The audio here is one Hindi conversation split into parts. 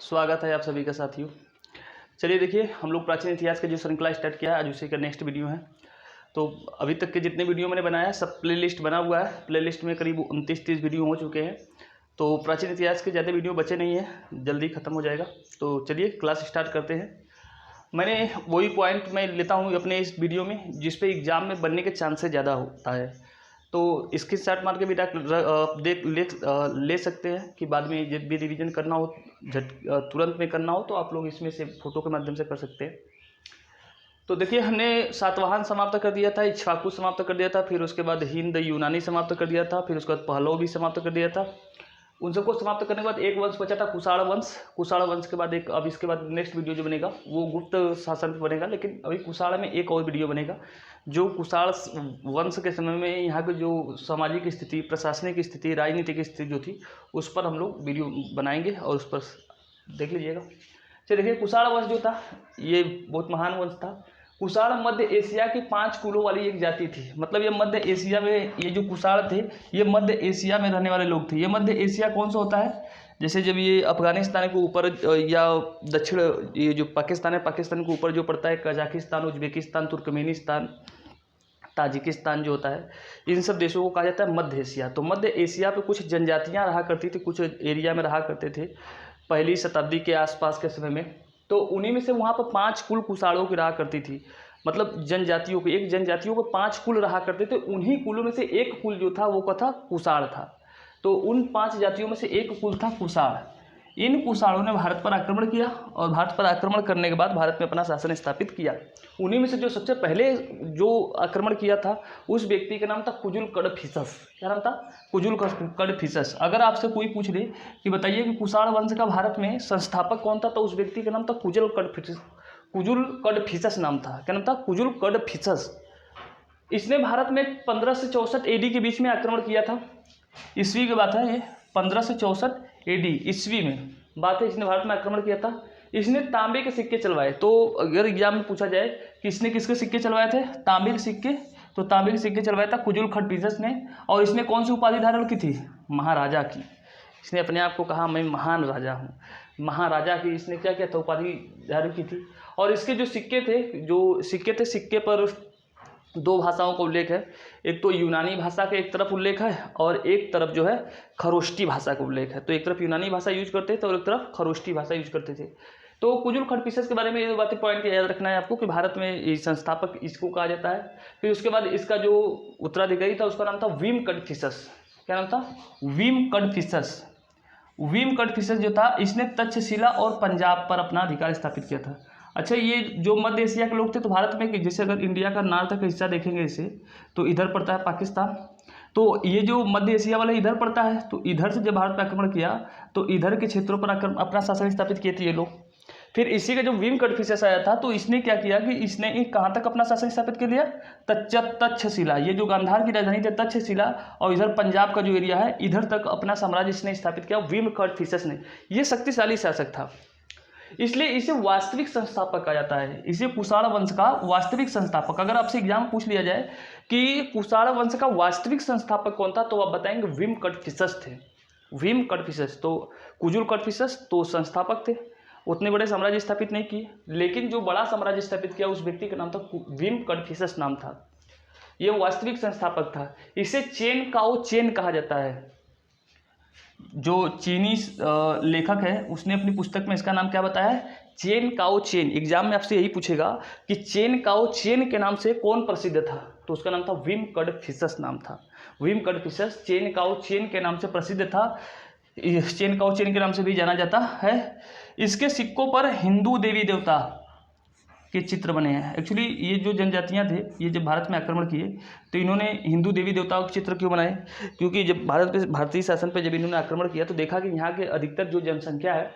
स्वागत है आप सभी का साथियों। चलिए देखिए, हम लोग प्राचीन इतिहास का जो श्रृंखला स्टार्ट किया है, आज उसी का नेक्स्ट वीडियो है। तो अभी तक के जितने वीडियो मैंने बनाया है सब प्लेलिस्ट बना हुआ है। प्लेलिस्ट में करीब 29-30 वीडियो हो चुके हैं। तो प्राचीन इतिहास के ज़्यादा वीडियो बचे नहीं हैं, जल्दी ख़त्म हो जाएगा। तो चलिए क्लास स्टार्ट करते हैं। मैंने वही पॉइंट मैं लेता हूँ अपने इस वीडियो में जिस पे एग्ज़ाम में बनने के चांसेस ज़्यादा होता है। तो इसकी शॉट मार के भी ले सकते हैं कि बाद में जब भी रिवीजन करना हो, तुरंत में करना हो तो आप लोग इसमें से फोटो के माध्यम से कर सकते हैं। तो देखिए, हमने सातवाहन समाप्त कर दिया था, इक्ष्वाकु समाप्त कर दिया था, फिर उसके बाद हिंद यूनानी समाप्त कर दिया था, फिर उसके बाद पहलव भी समाप्त कर दिया था। उन सबको समाप्त करने के बाद एक वंश बचा था कुषाण वंश। कुषाण वंश के बाद अब इसके बाद नेक्स्ट वीडियो जो बनेगा वो गुप्त शासन पर बनेगा, लेकिन अभी कुषाण में एक और वीडियो बनेगा जो कुषाण वंश के समय में यहाँ की जो सामाजिक स्थिति, प्रशासनिक स्थिति, राजनीतिक स्थिति जो थी उस पर हम लोग वीडियो बनाएंगे और उस पर देख लीजिएगा। चलिए देखिए, कुषाण वंश जो था ये बहुत महान वंश था। कुषाण मध्य एशिया की 5 कुलों वाली एक जाति थी। मतलब ये मध्य एशिया में, ये जो कुषाण थे ये मध्य एशिया में रहने वाले लोग थे। ये मध्य एशिया कौन सा होता है? जैसे जब ये अफगानिस्तान के ऊपर या दक्षिण, ये जो पाकिस्तान है, पाकिस्तान के ऊपर जो पड़ता है कजाकिस्तान, उज्बेकिस्तान, तुर्कमेनिस्तान, ताजिकिस्तान जो होता है, इन सब देशों को कहा जाता है मध्य एशिया। तो मध्य एशिया पे कुछ जनजातियाँ रहा करती थी, कुछ एरिया में रहा करते थे पहली शताब्दी के आसपास के समय में। तो उन्हीं में से वहाँ पर 5 कुल कुषाणों की रहा करती थी। मतलब जनजातियों को, एक जनजातियों को 5 कुल रहा करते थे। उन्हीं कुलों में से एक कुल जो था वो क्या था? कुषाण था। तो उन 5 जातियों में से एक कुल था कुषाण। इन कुषाणों ने भारत पर आक्रमण किया और भारत पर आक्रमण करने के बाद भारत में अपना शासन स्थापित किया। उन्हीं में से जो सबसे पहले जो आक्रमण किया था उस व्यक्ति का नाम था कुजुल कडफिसस। क्या नाम था? कुजुल कडफिसस। अगर आपसे कोई पूछ ले कि बताइए कि कुषाण वंश का भारत में संस्थापक कौन था, तो उस व्यक्ति का नाम था कुजुल कडफिसस नाम था। क्या नाम था? कुजुल कडफिसस। इसने भारत में 15 से 64 एडी के बीच में आक्रमण किया था। ईस्वी की बात है ये, 15 से 64 एडी ईस्वी में बात है, इसने भारत में आक्रमण किया था। इसने तांबे के सिक्के चलवाए। तो अगर एग्जाम में पूछा जाए कि इसने किसके सिक्के चलवाए थे? तांबे के सिक्के। तो तांबे के सिक्के चलवाया था कुजुल कडफिसस ने। और इसने कौन सी उपाधि धारण की थी? महाराजा की। इसने अपने आप को कहा मैं महान राजा हूँ, महाराजा की इसने क्या किया था? उपाधि धारण की थी। और इसके जो सिक्के थे, सिक्के पर 2 भाषाओं का उल्लेख है। एक तो यूनानी भाषा का एक तरफ उल्लेख है और एक तरफ जो है खरोष्टी भाषा का उल्लेख है। तो एक तरफ यूनानी भाषा यूज करते थे और एक तरफ खरोष्टी भाषा यूज करते थे। तो कुजुल कडफिसस के बारे में ये बातें पॉइंट याद रखना है आपको कि भारत में संस्थापक इसको कहा जाता है। फिर उसके बाद इसका जो उत्तराधिकारी था उसका नाम था वीम कडफिसस। क्या नाम था? वीम कडफिसस। वीम कडफिसस जो था इसने तक्षशिला और पंजाब पर अपना अधिकार स्थापित किया था। अच्छा, ये जो मध्य एशिया के लोग थे तो भारत में, जैसे अगर इंडिया का नॉर्थ का हिस्सा देखेंगे इसे, तो इधर पड़ता है पाकिस्तान। तो ये जो मध्य एशिया वाला इधर पड़ता है, तो इधर से जब भारत पर आक्रमण किया तो इधर के क्षेत्रों पर अपना शासन स्थापित किए थे ये लोग। फिर इसी का जो वीम कडफिसस आया था तो इसने क्या किया कि इसने कहाँ तक अपना शासन स्थापित कर लिया? तक्षशिला, ये जो गांधार की राजधानी थी तक्षशिला, और इधर पंजाब का जो एरिया है इधर तक अपना साम्राज्य इसने स्थापित किया वीम कडफिसस ने। ये शक्तिशाली शासक था, इसलिए इसे वास्तविक संस्थापक कहा जाता है। इसे कुषाण वंश का वास्तविक संस्थापक, अगर आपसे एग्जाम पूछ लिया जाए कि कुषाण वंश का वास्तविक संस्थापक कौन था तो आप बताएंगे वीम कडफिसस थे। वीम कडफिसस। तो कुजुल कडफिसस तो संस्थापक थे, उतने बड़े साम्राज्य स्थापित नहीं किए, लेकिन जो बड़ा साम्राज्य स्थापित किया उस व्यक्ति का नाम था वीम कडफिसस नाम था। ये वास्तविक संस्थापक था। इसे चेन काओ चेन कहा जाता है। जो चीनी लेखक है उसने अपनी पुस्तक में इसका नाम क्या बताया है? चेन काओ चेन। एग्जाम में आपसे यही पूछेगा कि चेन काओ चेन के नाम से कौन प्रसिद्ध था, तो उसका नाम था वीम कडफिसस नाम था। वीम कडफिसस चेन काओ चेन के नाम से प्रसिद्ध था। चेन काओ चेन के नाम से भी जाना जाता है। इसके सिक्कों पर हिंदू देवी देवता के चित्र बने हैं। एक्चुअली ये जो जनजातियां थे, ये जब भारत में आक्रमण किए तो इन्होंने हिंदू देवी देवताओं के चित्र क्यों बनाए? क्योंकि जब भारतीय शासन पे जब इन्होंने आक्रमण किया तो देखा कि यहाँ के अधिकतर जो जनसंख्या है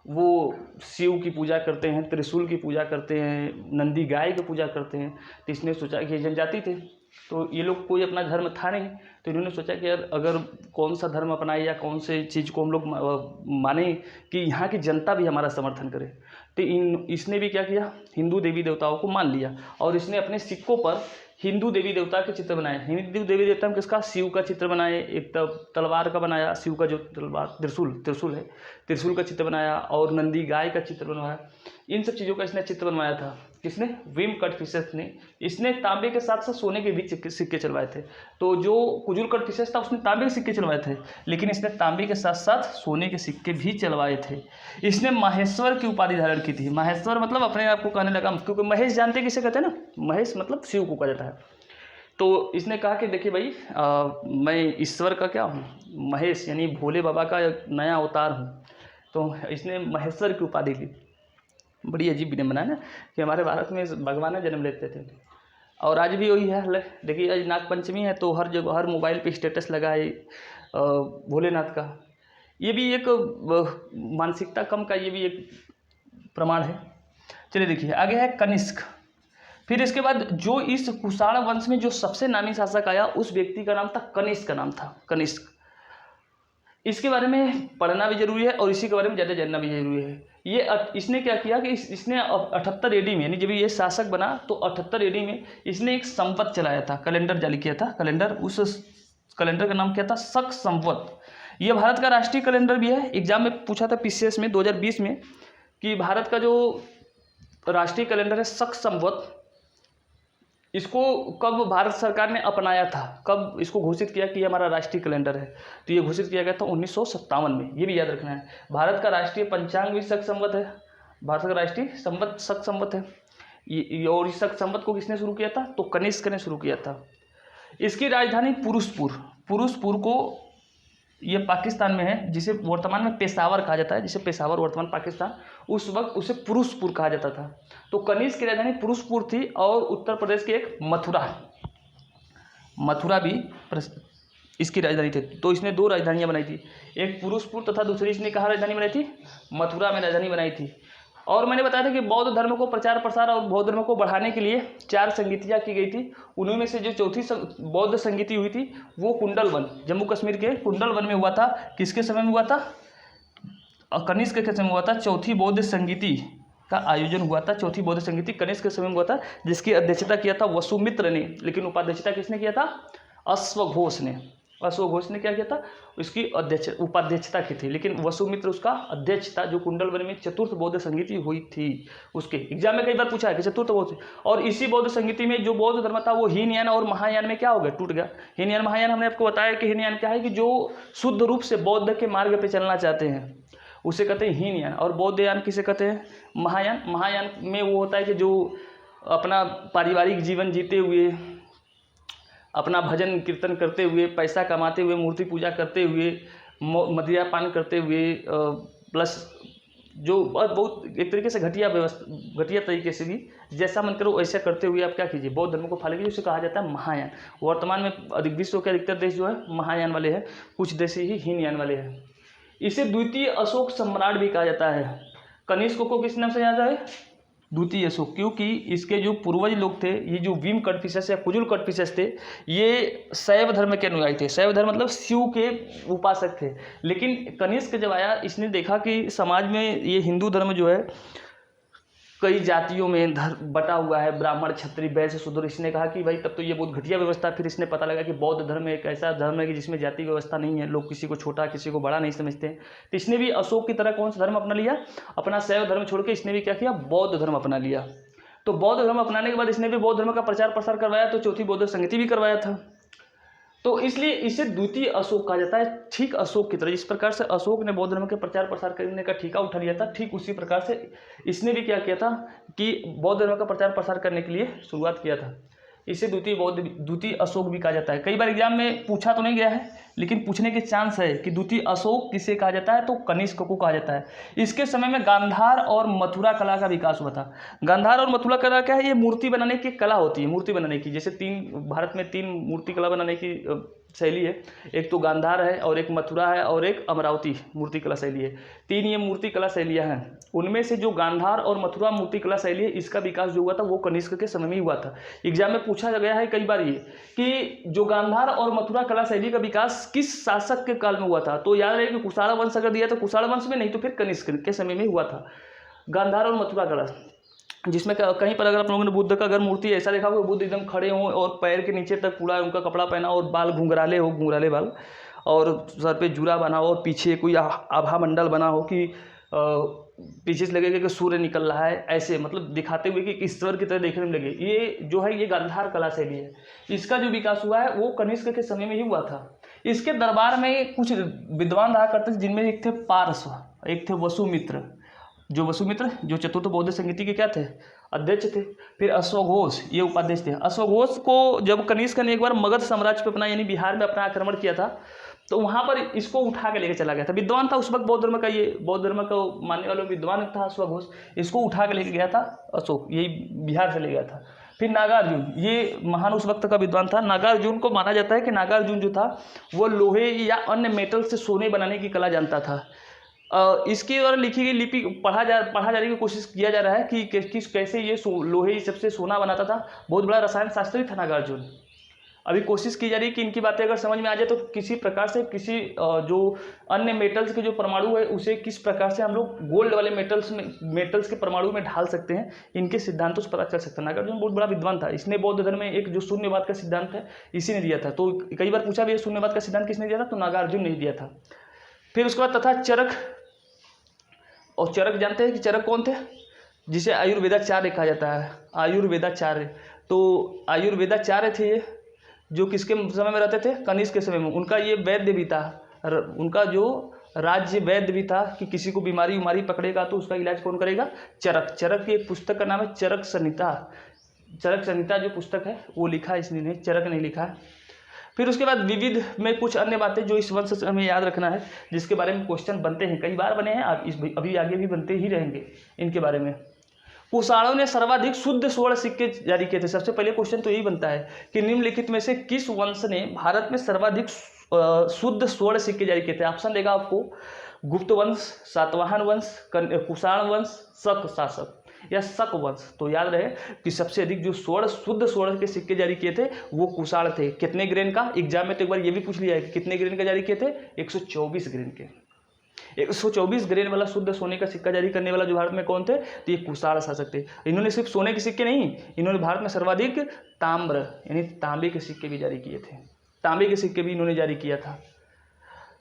वो शिव की पूजा करते हैं, त्रिशूल की पूजा करते हैं, नंदी गाय की पूजा करते हैं। तो इसने सोचा कि ये जनजाति थे तो ये लोग कोई अपना धर्म था नहीं, तो इन्होंने सोचा कि यार अगर कौन सा धर्म अपनाए या कौन से चीज़ को हम लोग माने कि यहाँ की जनता भी हमारा समर्थन करे। तो इसने भी क्या किया? हिंदू देवी देवताओं को मान लिया और इसने अपने सिक्कों पर हिंदू देवी देवता के चित्र बनाए। हिंदू देवी देवता में किसका? शिव का चित्र बनाए, एक तलवार का बनाया, शिव का जो तलवार त्रिशूल है, त्रिशूल का चित्र बनाया, और नंदी गाय का चित्र बनवाया। इन सब चीज़ों का इसने चित्र बनवाया था। किसने? विम कटफिशस ने। इसने तांबे के साथ साथ सोने के भी सिक्के चलवाए थे। तो जो कुजुल कटफिशस था उसने तांबे के सिक्के चलवाए थे, लेकिन इसने तांबे के साथ साथ सोने के सिक्के भी चलवाए थे। इसने माहेश्वर की उपाधि धारण की थी। माहेश्वर मतलब अपने आप को कहने लगा, क्योंकि महेश जानते किसे कहते हैं ना, महेश मतलब शिव को कहा जाता है। तो इसने कहा कि देखिए भाई, मैं ईश्वर का क्या हूँ, महेश यानी भोले बाबा का नया अवतार हूँ। तो इसने महेश्वर की उपाधि ली। बड़ी अजीब विनम्र है ना कि हमारे भारत में भगवान जन्म लेते थे, और आज भी वही है। देखिए आज नाग पंचमी है तो हर जगह हर मोबाइल पे स्टेटस लगा है भोलेनाथ का। ये भी एक मानसिकता कम का ये भी एक प्रमाण है। चलिए देखिए आगे है कनिष्क। फिर इसके बाद जो इस कुषाण वंश में जो सबसे नामी शासक आया उस व्यक्ति का नाम था कनिष्क का नाम था कनिष्क। इसके बारे में पढ़ना भी जरूरी है और इसी के बारे में ज़्यादा जानना भी जरूरी है। ये इसने क्या किया कि इसने 78 एडी में, यानी जब ये शासक बना तो 78 एडी में इसने एक संवत चलाया था, कैलेंडर जारी किया था। कैलेंडर, उस कैलेंडर का नाम क्या था? शक संवत। ये भारत का राष्ट्रीय कैलेंडर भी है। एग्जाम में पूछा था पीसीएस में 2020 में कि भारत का जो राष्ट्रीय कैलेंडर है शक संवत, इसको कब भारत सरकार ने अपनाया था, कब इसको घोषित किया कि ये हमारा राष्ट्रीय कैलेंडर है? तो ये घोषित किया गया था 1957 में। ये भी याद रखना है। भारत का राष्ट्रीय पंचांग भी शक संवत है। भारत का राष्ट्रीय संवत शक संवत है। और इस शक संवत को किसने शुरू किया था? तो कनिष्क ने शुरू किया था। इसकी राजधानी पुरुषपुर को, ये पाकिस्तान में है, जिसे वर्तमान में पेशावर कहा जाता है, जिसे पेशावर वर्तमान पाकिस्तान, उस वक्त उसे पुरुषपुर कहा जाता था। तो कनिष्क की राजधानी पुरुषपुर थी। और उत्तर प्रदेश की एक मथुरा भी इसकी राजधानी थी। तो इसने 2 राजधानियां बनाई थी, एक पुरुषपुर तथा दूसरी इसने कहाँ राजधानी बनाई थी? मथुरा में राजधानी बनाई थी। और मैंने बताया था कि बौद्ध धर्म को प्रचार प्रसार और बौद्ध धर्म को बढ़ाने के लिए 4 संगीतियाँ की गई थी। उन्हीं में से जो चौथी बौद्ध संगीति हुई थी वो कुंडल वन, जम्मू कश्मीर के कुंडल वन में हुआ था। किसके समय में हुआ था? कनिष्क के समय में हुआ था। चौथी बौद्ध संगीति का आयोजन हुआ था। चौथी बौद्ध संगीति कनिष्क के समय में हुआ था, जिसकी अध्यक्षता किया था वसुमित्र ने, लेकिन उपाध्यक्षता किसने किया था? अश्वघोष ने। अश्वघोष ने क्या किया था? उसकी उपाध्यक्षता की थी, लेकिन वसुमित्र उसका अध्यक्ष था। जो कुंडल वन में चतुर्थ बौद्ध संगीति हुई थी, उसके एग्जाम में कई बार पूछा है कि चतुर्थ बौद्ध। और इसी बौद्ध संगीति में जो बौद्ध धर्म था वो हीनयान और महायान में क्या हो गया? टूट गया। हीनयान महायान, हमने आपको बताया कि हीनयान क्या है कि जो शुद्ध रूप से बौद्ध के मार्ग पर चलना चाहते हैं उसे कहते हैं हीनयान, और बौद्धयान किसे कहते हैं? महायान। महायान में वो होता है कि जो अपना पारिवारिक जीवन जीते हुए, अपना भजन कीर्तन करते हुए, पैसा कमाते हुए, मूर्ति पूजा करते हुए, मदिरापान करते हुए, प्लस जो बहुत एक तरीके से घटिया तरीके से भी जैसा मन करो वैसा करते हुए आप क्या कीजिए? बौद्ध धर्म को फॉलो कीजिए। उसे कहा जाता है महायान। वर्तमान में विश्व के अधिकतर देश जो है महायान वाले हैं, कुछ देश ही हीनयान वाले हैं। इसे द्वितीय अशोक सम्राट भी कहा जाता है। कनिष्क को किस नाम से जाना जाता है? द्वितीय अशोक, क्योंकि इसके जो पूर्वज लोग थे, ये जो विम कटफिशस या कुजुल कटफिशस थे, ये शैव धर्म के अनुयायी थे। शैव धर्म मतलब शिव के उपासक थे। लेकिन कनिष्क जब आया, इसने देखा कि समाज में ये हिंदू धर्म जो है कई जातियों में बटा हुआ है, ब्राह्मण, क्षत्रिय, वैश्य, शूद्र। इसने कहा कि भाई तब तो ये बहुत घटिया व्यवस्था। फिर इसने पता लगा कि बौद्ध धर्म एक ऐसा धर्म है कि जिसमें जाति व्यवस्था नहीं है, लोग किसी को छोटा किसी को बड़ा नहीं समझते हैं। तो इसने भी अशोक की तरह कौन सा धर्म अपना लिया? अपना शैव धर्म छोड़ के इसने भी क्या किया? बौद्ध धर्म अपना लिया। तो बौद्ध धर्म अपनाने के बाद इसने भी बौद्ध धर्म का प्रचार प्रसार करवाया, तो चौथी बौद्ध संगीति भी करवाया था। तो इसलिए इसे द्वितीय अशोक कहा जाता है, ठीक अशोक की तरह। जिस प्रकार से अशोक ने बौद्ध धर्म के प्रचार प्रसार करने का ठेका उठा लिया था, ठीक उसी प्रकार से इसने भी क्या किया था कि बौद्ध धर्म का प्रचार प्रसार करने के लिए शुरुआत किया था। इसे द्वितीय अशोक भी कहा जाता है। कई बार एग्जाम में पूछा तो नहीं गया है, लेकिन पूछने के चांस है कि द्वितीय अशोक किसे कहा जाता है? तो कनिष्क को कहा जाता है। इसके समय में गांधार और मथुरा कला का विकास हुआ था। गांधार और मथुरा कला क्या है? ये मूर्ति बनाने की कला होती है, मूर्ति बनाने की। जैसे भारत में 3 मूर्ति कला बनाने की शैली है, एक तो गांधार है, और एक मथुरा है, और एक अमरावती मूर्ति कला शैली है। 3 ये मूर्ति कला शैलियाँ हैं। उनमें से जो गांधार और मथुरा मूर्ति कला शैली है, इसका विकास जो हुआ था वो कनिष्क के समय में ही हुआ था। एग्जाम में पूछा गया है कई बार ये कि जो गांधार और मथुरा कला शैली का विकास किस शासक के काल में हुआ था? तो याद रहे कि कुषाण वंश अगर दिया तो कुषाण वंश में, नहीं तो फिर कनिष्क के समय में हुआ था गांधार और मथुरा कला। जिसमें कहीं पर अगर आप लोगों ने बुद्ध का अगर मूर्ति ऐसा देखा हो, बुद्ध एकदम खड़े हों और पैर के नीचे तक पूरा उनका कपड़ा पहना हो और बाल घुंघराले हो, घुंघराले बाल, और सर पे जूरा बना हो और पीछे कोई आभा मंडल बना हो कि पीछे से लगेगा कि सूर्य निकल रहा है, ऐसे मतलब दिखाते हुए कि ईश्वर की तरह देखने में लगे। ये जो है ये गांधार कला शैली है। इसका जो विकास हुआ है वो कनिष्क के समय में ही हुआ था। इसके दरबार में कुछ विद्वान रहा करते थे, जिनमें एक थे पारस्व, एक थे वसुमित्र, जो चतुर्थ बौद्ध संगीति के क्या थे, अध्यक्ष थे। फिर अश्वघोष, ये उपाध्यक्ष थे। अश्वघोष को जब कनिष्क ने एक बार मगध साम्राज्य पर अपना यानी बिहार में अपना आक्रमण किया था, तो वहाँ पर इसको उठा के लेके चला गया था। विद्वान था उस वक्त बौद्ध धर्म का, ये बौद्ध धर्म को मानने वालों विद्वान था अश्वघोष। इसको उठा के लेके गया था अशोक, यही बिहार से ले गया था। फिर नागार्जुन, ये महान उस वक्त का विद्वान था। नागार्जुन को माना जाता है कि नागार्जुन जो था वो लोहे या अन्य मेटल से सोने बनाने की कला जानता था। इसके द्वारा लिखी गई लिपि पढ़ा जाने की कोशिश किया जा रहा है कि कैसे ये लोहे सबसे सोना बनाता था। बहुत बड़ा रसायन शास्त्री था नागार्जुन। अभी कोशिश की जा रही है कि इनकी बातें अगर समझ में आ जाए तो किसी प्रकार से किसी जो अन्य मेटल्स के जो परमाणु है उसे किस प्रकार से हम लोग गोल्ड वाले मेटल्स के परमाणु में ढाल सकते हैं, इनके सिद्धांतों से पता चल सकता है। नागार्जुन बहुत बड़ा विद्वान था। इसने बौद्ध धर्म में एक जो शून्यवाद का सिद्धांत है इसी ने दिया था। तो कई बार पूछा भी शून्यवाद का सिद्धांत किसने दिया था, तो नागार्जुन ने दिया था। फिर उसके बाद तथा चरक, और चरक जानते हैं कि चरक कौन थे, जिसे आयुर्वेदाचार्य कहा जाता है। आयुर्वेदाचार्य, तो आयुर्वेदाचार्य थे ये, जो किसके समय में रहते थे, कनिष्क के समय में। उनका ये वैद्य भी था, उनका जो राज्य वैद्य भी था कि किसी को बीमारी पकड़ेगा तो उसका इलाज कौन करेगा, चरक की एक पुस्तक का नाम है चरक संहिता। चरक संहिता जो पुस्तक है वो लिखा है इसने, चरक नहीं लिखा है। फिर उसके बाद विविध में कुछ अन्य बातें जो इस वंश से हमें याद रखना है, जिसके बारे में क्वेश्चन बनते हैं, कई बार बने हैं, अभी आगे भी बनते ही रहेंगे इनके बारे में। कुषाणों ने सर्वाधिक शुद्ध स्वर्ण सिक्के जारी किए थे। सबसे पहले क्वेश्चन तो यही बनता है कि निम्नलिखित में से किस वंश ने भारत में सर्वाधिक शुद्ध स्वर्ण सिक्के जारी किए थे। ऑप्शन देगा आपको गुप्त वंश, सातवाहन वंश, कुषाण वंश, शक शासक या शक वंश। तो याद रहे कि सबसे अधिक जो शुद्ध स्वर्ण के सिक्के जारी किए थे वो कुषाण थे। कितने ग्रेन का, एग्जाम में तो एक बार ये भी पूछ लिया है कि कितने ग्रेन का जारी किए थे, 124 ग्रेन के। 124 ग्रेन वाला शुद्ध सोने का सिक्का जारी करने वाला जो भारत में कौन थे, तो ये कुषाण शासक थे। इन्होंने सिर्फ सोने के सिक्के नहीं, इन्होंने भारत में सर्वाधिक ताम्र यानी तांबे के सिक्के भी जारी किए थे। तांबे के सिक्के भी इन्होंने जारी किया था।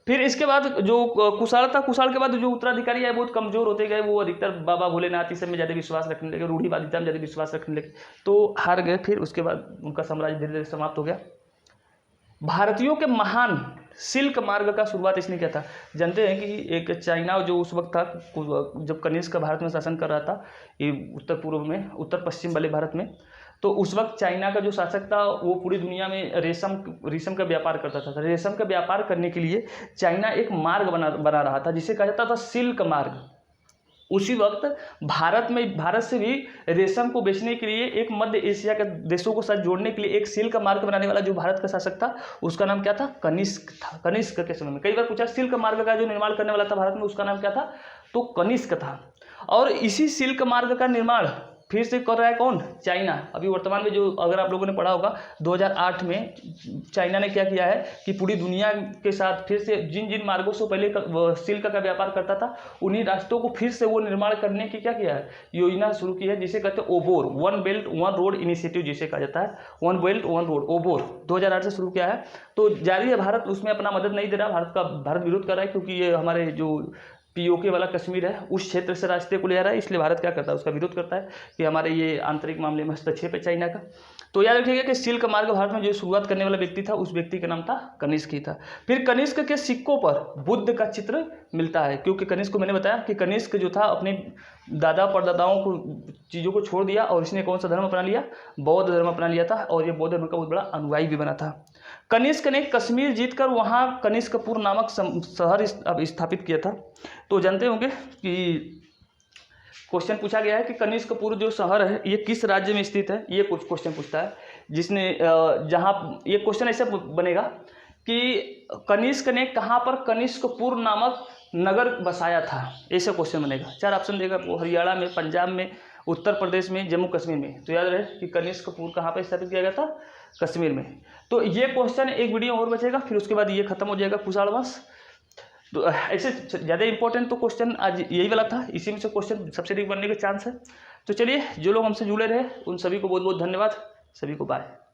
फिर इसके बाद जो कुषाण था, कुषाण के बाद जो उत्तराधिकारी आए बहुत कमजोर होते गए। वो अधिकतर बाबा भोलेनाथ इस सब में ज़्यादा विश्वास रखने लगे, रूढ़िवादिता में ज़्यादा विश्वास रखने लगे, तो हार गए। फिर उसके बाद उनका साम्राज्य धीरे धीरे समाप्त हो गया। भारतीयों के महान सिल्क मार्ग का शुरुआत इसने किया था। जानते हैं कि एक चाइना जो उस वक्त था, जब कनिष्क भारत में शासन कर रहा था, ये उत्तर पूर्व में, उत्तर पश्चिम वाले भारत में, तो उस वक्त चाइना का जो शासक था वो पूरी दुनिया में रेशम का व्यापार करता था। रेशम का व्यापार करने के लिए चाइना एक मार्ग बना रहा था जिसे कहा जाता था सिल्क मार्ग। उसी वक्त भारत से भी रेशम को बेचने के लिए एक मध्य एशिया के देशों को साथ जोड़ने के लिए एक सिल्क मार्ग बनाने वाला जो भारत का शासक था उसका नाम क्या था, कनिष्क था। कनिष्क के समय में कई बार पूछा सिल्क मार्ग का जो निर्माण करने वाला था भारत में उसका नाम क्या था, तो कनिष्क था। और इसी सिल्क मार्ग का निर्माण फिर से कर रहा है कौन, चाइना। अभी वर्तमान में जो अगर आप लोगों ने पढ़ा होगा 2008 में चाइना ने क्या किया है कि पूरी दुनिया के साथ फिर से जिन मार्गों से पहले सिल्क का व्यापार करता था उन्हीं रास्तों को फिर से वो निर्माण करने की क्या किया है, योजना शुरू की है, जिसे कहते हैं OBOR, one belt one road initiative जिसे कहा जाता है, one belt one road OBOR 2008 से शुरू किया है। तो जारी है, भारत उसमें अपना मदद नहीं दे रहा, भारत विरोध कर रहा है क्योंकि ये हमारे जो पीओके वाला कश्मीर है उस क्षेत्र से रास्ते को ले आ रहा है, इसलिए भारत क्या करता है, उसका विरोध करता है कि हमारे ये आंतरिक मामले में हस्तक्षेप है चाइना का। तो याद रखिएगा कि सिल्क मार्ग भारत में जो शुरुआत करने वाला व्यक्ति था उस व्यक्ति का नाम था कनिष्क ही था। फिर कनिष्क के सिक्कों पर बुद्ध का चित्र मिलता है, क्योंकि कनिष्क को मैंने बताया कि कनिष्क जो था अपने दादा परदादाओं को चीज़ों को छोड़ दिया और इसने कौन सा धर्म अपना लिया, बौद्ध धर्म अपना लिया था, और ये बौद्ध धर्म का बहुत बड़ा अनुयायी भी बना था। कनिष्क ने कश्मीर जीतकर वहाँ कनिष्कपुर नामक शहर स्थापित किया था। तो जानते होंगे कि क्वेश्चन पूछा गया है कि कनिष्कपुर जो शहर है ये किस राज्य में स्थित है, ये कुछ क्वेश्चन पूछता है, जिसने जहाँ ये क्वेश्चन ऐसे बनेगा कि कनिष्क ने कहाँ पर कनिष्कपुर नामक नगर बसाया था, ऐसा क्वेश्चन बनेगा। 4 ऑप्शन देगा, हरियाणा में, पंजाब में, उत्तर प्रदेश में, जम्मू कश्मीर में। तो याद रहे कि कनिष्कपुर कहाँ पर स्थापित किया गया था, कश्मीर में। तो ये क्वेश्चन एक वीडियो और बचेगा, फिर उसके बाद ये खत्म हो जाएगा कुषाण वंश। तो ऐसे ज़्यादा इंपॉर्टेंट तो क्वेश्चन आज यही वाला था, इसी में से क्वेश्चन सबसे अधिक बनने के चांस है। तो चलिए, जो लोग हमसे जुड़े रहे उन सभी को बहुत बहुत धन्यवाद। सभी को बाय।